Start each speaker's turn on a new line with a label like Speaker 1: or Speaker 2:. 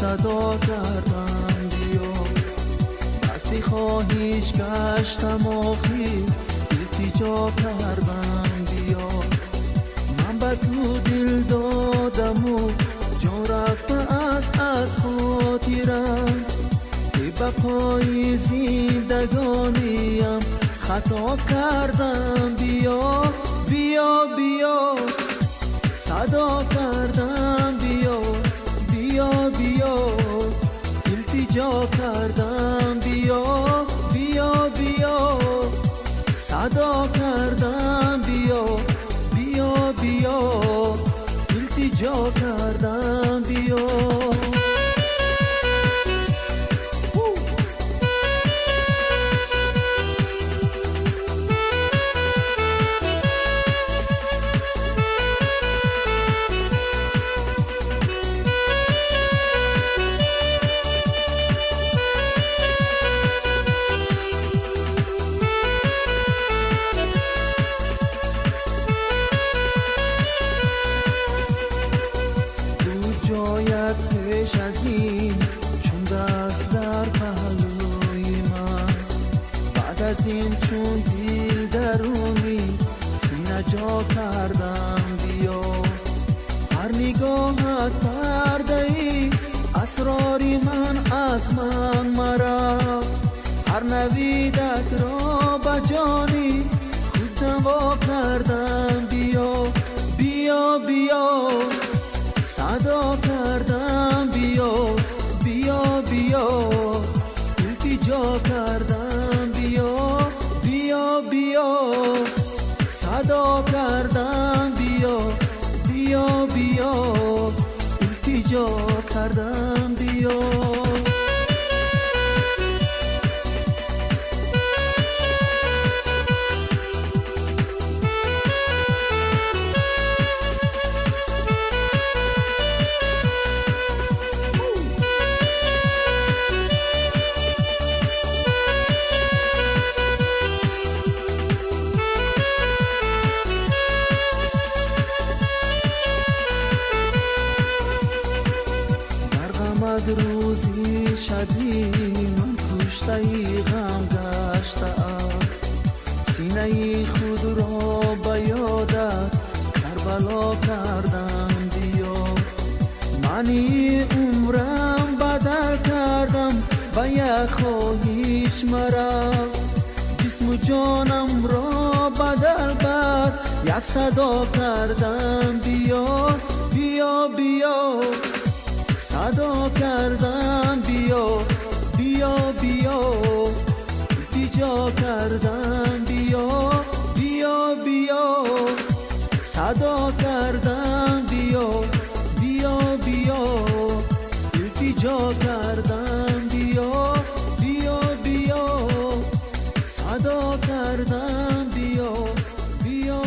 Speaker 1: صدا کردم بیا، دستی خواهیش گشتم آخی التجا کردم بیا. من به تو دل دادم و جان رفته از خاطرم، به پای زندگانیم خطا کردم بیا بیا بیا، صدا کردم بیا بیا بیا، التجا کردم بیا بیا بیا، صدا کردم بیا بیا بیا، التجا کردم بیا. جایت پیش از این چون دست در پهلوی من، بعد از این چون دل درونی سینه جا کردم بیا. هر نگاهت پرده ای اسراری من از من مرا، هر نویدت را به جانی خود نوا کردم بیا بیا بیا، صدا کردم بیا بیا بیا، التجا کردم بیا بیا بیا، صدا کردم بیا بیا بیا، التجا کردم بیا. روزی شدی من کشته ای غم گشته است، سینه ای خود را به یادت کربلا کردم بیا. منی عمرم بدل کردم به یک خواهش مرا، جسم و جانم را بدل بر یک صدا کردم بیا بیا بیا، صدا کردم بیا بیا بیا، التجا کردم بیا بیا بیا، صدا کردم بیا بیا بیا، التجا کردم بیا بیا بیا، صدا کردم بیا بیا